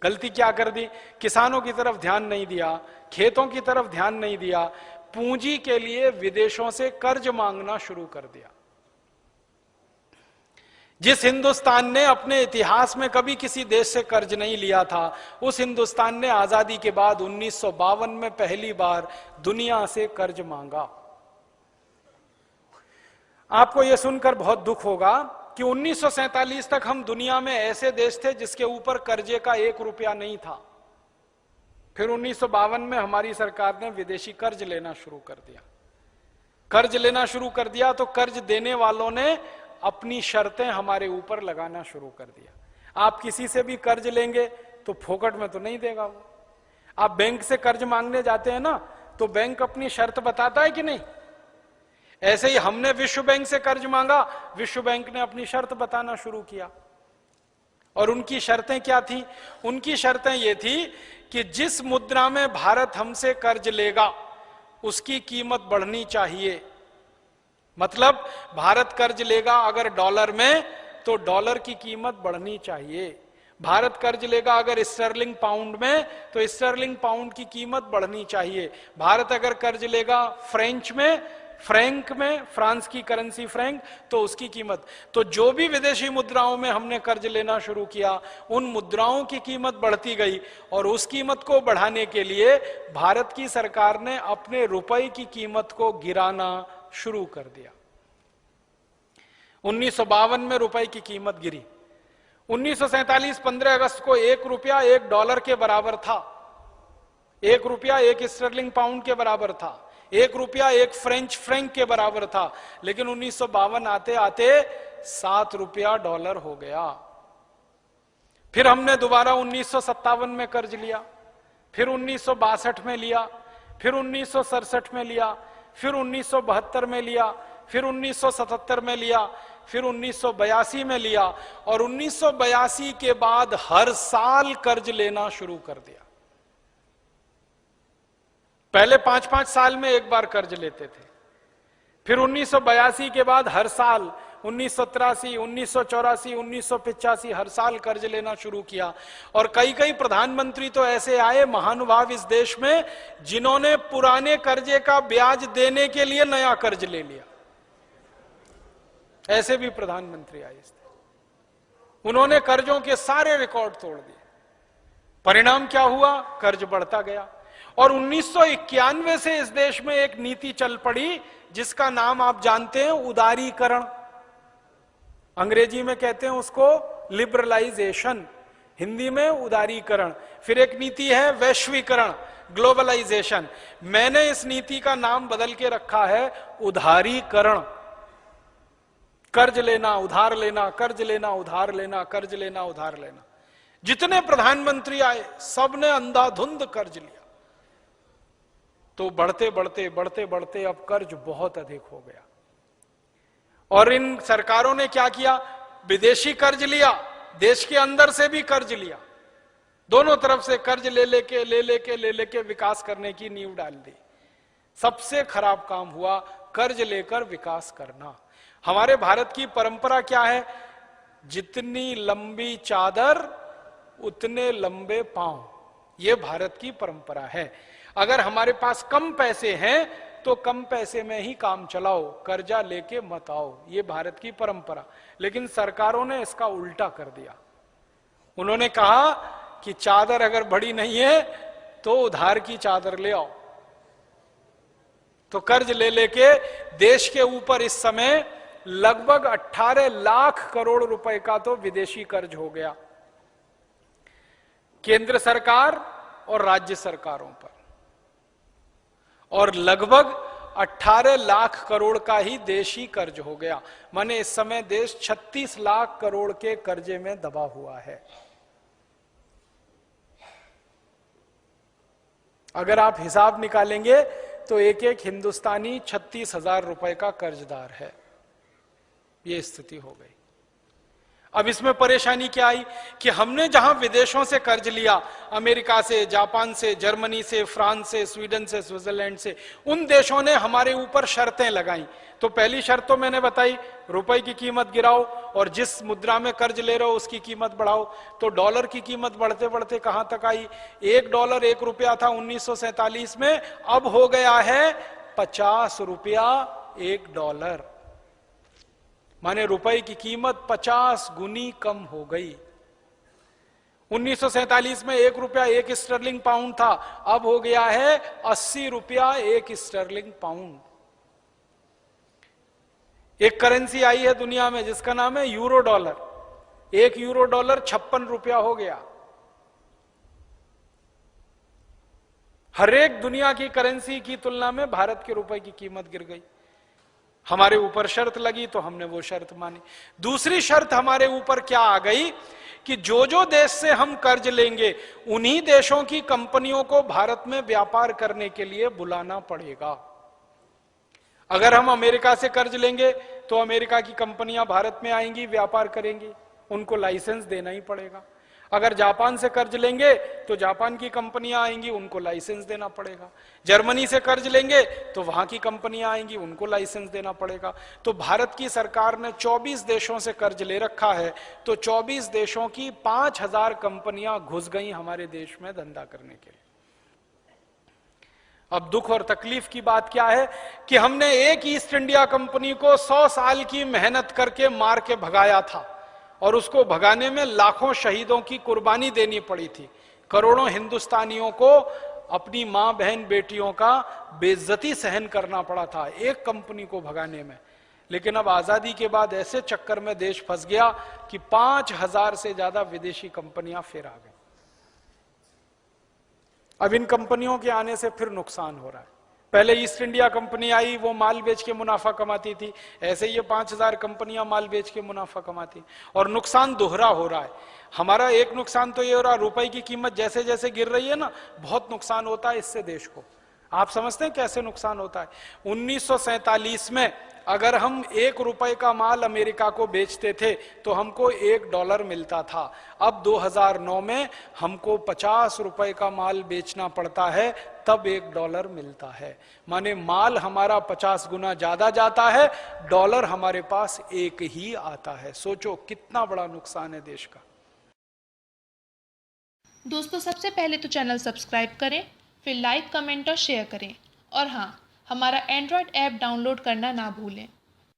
गलती क्या कर दी? किसानों की तरफ ध्यान नहीं दिया, खेतों की तरफ ध्यान नहीं दिया, पूंजी के लिए विदेशों से कर्ज मांगना शुरू कर दिया। जिस हिंदुस्तान ने अपने इतिहास में कभी किसी देश से कर्ज नहीं लिया था, उस हिंदुस्तान ने आजादी के बाद 1952 में पहली बार दुनिया से कर्ज मांगा। आपको यह सुनकर बहुत दुख होगा कि 1947 तक हम दुनिया में ऐसे देश थे जिसके ऊपर कर्जे का 1 रुपया नहीं था। फिर 1952 में हमारी सरकार ने विदेशी कर्ज लेना शुरू कर दिया। कर्ज लेना शुरू कर दिया तो कर्ज देने वालों ने अपनी शर्तें हमारे ऊपर लगाना शुरू कर दिया। आप किसी से भी कर्ज लेंगे तो फोकट में तो नहीं देगा वो। आप बैंक से कर्ज मांगने जाते हैं ना, तो बैंक अपनी शर्त बताता है कि नहीं? ऐसे ही हमने विश्व बैंक से कर्ज मांगा, विश्व बैंक ने अपनी शर्त बताना शुरू किया। और उनकी शर्तें क्या थी? उनकी शर्तें ये थी कि जिस मुद्रा में भारत हमसे कर्ज लेगा उसकी कीमत बढ़नी चाहिए। मतलब भारत कर्ज लेगा अगर डॉलर में, तो डॉलर की कीमत बढ़नी चाहिए। भारत कर्ज लेगा अगर स्टर्लिंग पाउंड में, तो स्टर्लिंग पाउंड की कीमत बढ़नी चाहिए। भारत अगर कर्ज लेगा फ्रेंच में, फ्रैंक में, फ्रांस की करेंसी फ्रैंक, तो उसकी कीमत। तो जो भी विदेशी मुद्राओं में हमने कर्ज लेना शुरू किया, उन मुद्राओं की कीमत बढ़ती गई। और उस कीमत को बढ़ाने के लिए भारत की सरकार ने अपने रुपए की कीमत को गिराना शुरू कर दिया। 1952 में रुपए की कीमत गिरी। 1947 15 अगस्त को 1 रुपया 1 डॉलर के बराबर था। 1 रुपया 1 स्टर्लिंग पाउंड के बराबर था। 1 रुपया 1 फ्रेंच फ्रैंक के बराबर था। लेकिन 1952 आते आते 7 रुपया डॉलर हो गया। फिर हमने दोबारा 1957 में कर्ज लिया, फिर 1962 में लिया, फिर 1967 में लिया, फिर 1972 में लिया, फिर 1977 में लिया, फिर 1982 में लिया। और 1982 के बाद हर साल कर्ज लेना शुरू कर दिया। पहले 5-5 साल में एक बार कर्ज लेते थे। फिर 1982 के बाद हर साल 1983, 1984, 1985 हर साल कर्ज लेना शुरू किया। और कई कई प्रधानमंत्री तो ऐसे आए महानुभाव इस देश में, जिन्होंने पुराने कर्जे का ब्याज देने के लिए नया कर्ज ले लिया। ऐसे भी प्रधानमंत्री आए इस देश। उन्होंने कर्जों के सारे रिकॉर्ड तोड़ दिए। परिणाम क्या हुआ? कर्ज बढ़ता गया। और 1991 से इस देश में एक नीति चल पड़ी जिसका नाम आप जानते हैं, उदारीकरण। अंग्रेजी में कहते हैं उसको लिबरलाइजेशन, हिंदी में उदारीकरण। फिर एक नीति है वैश्वीकरण, ग्लोबलाइजेशन। मैंने इस नीति का नाम बदल के रखा है उधारीकरण। कर्ज लेना, उधार लेना, कर्ज लेना, उधार लेना, कर्ज लेना, उधार लेना। जितने प्रधानमंत्री आए सबने अंधाधुंध कर्ज लिया। तो बढ़ते बढ़ते बढ़ते बढ़ते अब कर्ज बहुत अधिक हो गया। और इन सरकारों ने क्या किया? विदेशी कर्ज लिया, देश के अंदर से भी कर्ज लिया। दोनों तरफ से कर्ज ले लेके विकास करने की नींव डाल दी। सबसे खराब काम हुआ कर्ज लेकर विकास करना। हमारे भारत की परंपरा क्या है? जितनी लंबी चादर उतने लंबे पांव। यह भारत की परंपरा है। अगर हमारे पास कम पैसे हैं तो कम पैसे में ही काम चलाओ, कर्जा लेके मत आओ। ये भारत की परंपरा। लेकिन सरकारों ने इसका उल्टा कर दिया। उन्होंने कहा कि चादर अगर बड़ी नहीं है तो उधार की चादर ले आओ। तो कर्ज ले लेके देश के ऊपर इस समय लगभग 18 लाख करोड़ रुपए का तो विदेशी कर्ज हो गया, केंद्र सरकार और राज्य सरकारों पर। और लगभग 18 लाख करोड़ का ही देशी कर्ज हो गया। माने इस समय देश 36 लाख करोड़ के कर्जे में दबा हुआ है। अगर आप हिसाब निकालेंगे तो एक एक हिंदुस्तानी 36,000 रुपए का कर्जदार है। ये स्थिति हो गई। अब इसमें परेशानी क्या आई कि हमने जहां विदेशों से कर्ज लिया, अमेरिका से, जापान से, जर्मनी से, फ्रांस से, स्वीडन से, स्विट्जरलैंड से, उन देशों ने हमारे ऊपर शर्तें लगाई। तो पहली शर्त तो मैंने बताई, रुपए की कीमत गिराओ और जिस मुद्रा में कर्ज ले रहे हो उसकी कीमत बढ़ाओ। तो डॉलर की कीमत बढ़ते बढ़ते कहां तक आई? $1 1 रुपया था 1947 में, अब हो गया है 50 रुपया $1। माने रुपए की कीमत 50 गुनी कम हो गई। 1947 में 1 रुपया 1 स्टर्लिंग पाउंड था, अब हो गया है 80 रुपया 1 स्टर्लिंग पाउंड। एक करेंसी आई है दुनिया में जिसका नाम है यूरो डॉलर। 1 यूरो डॉलर 56 रुपया हो गया। हर एक दुनिया की करेंसी की तुलना में भारत के रुपए की कीमत गिर गई। हमारे ऊपर शर्त लगी तो हमने वो शर्त मानी। दूसरी शर्त हमारे ऊपर क्या आ गई कि जो जो देश से हम कर्ज लेंगे उन्हीं देशों की कंपनियों को भारत में व्यापार करने के लिए बुलाना पड़ेगा। अगर हम अमेरिका से कर्ज लेंगे तो अमेरिका की कंपनियां भारत में आएंगी, व्यापार करेंगी, उनको लाइसेंस देना ही पड़ेगा। अगर जापान से कर्ज लेंगे तो जापान की कंपनियां आएंगी, उनको लाइसेंस देना पड़ेगा। जर्मनी से कर्ज लेंगे तो वहां की कंपनियां आएंगी, उनको लाइसेंस देना पड़ेगा। तो भारत की सरकार ने 24 देशों से कर्ज ले रखा है, तो 24 देशों की 5000 कंपनियां घुस गई हमारे देश में धंधा करने के लिए। अब दुख और तकलीफ की बात क्या है कि हमने एक ईस्ट इंडिया कंपनी को 100 साल की मेहनत करके मार के भगाया था, और उसको भगाने में लाखों शहीदों की कुर्बानी देनी पड़ी थी। करोड़ों हिंदुस्तानियों को अपनी मां बहन बेटियों का बेइज्जती सहन करना पड़ा था एक कंपनी को भगाने में। लेकिन अब आजादी के बाद ऐसे चक्कर में देश फंस गया कि 5000 से ज्यादा विदेशी कंपनियां फिर आ गई। अब इन कंपनियों के आने से फिर नुकसान हो रहा है। पहले ईस्ट इंडिया कंपनी आई, वो माल बेच के मुनाफा कमाती थी, ऐसे ये 5000 कंपनियां माल बेच के मुनाफा कमाती, और नुकसान दोहरा हो रहा है। हमारा एक नुकसान तो ये हो रहा है, रुपए की कीमत जैसे जैसे गिर रही है ना, बहुत नुकसान होता है इससे देश को। आप समझते हैं कैसे नुकसान होता है? 1947 में अगर हम 1 रुपए का माल अमेरिका को बेचते थे तो हमको $1 मिलता था। अब 2009 में हमको 50 रुपए का माल बेचना पड़ता है, तब $1 मिलता है। माने माल हमारा 50 गुना ज्यादा जाता है, डॉलर हमारे पास 1 ही आता है। सोचो कितना बड़ा नुकसान है देश का। दोस्तों, सबसे पहले तो चैनल सब्सक्राइब करें, फिर लाइक, कमेंट और शेयर करें, और हाँ, हमारा एंड्रॉयड ऐप डाउनलोड करना ना भूलें।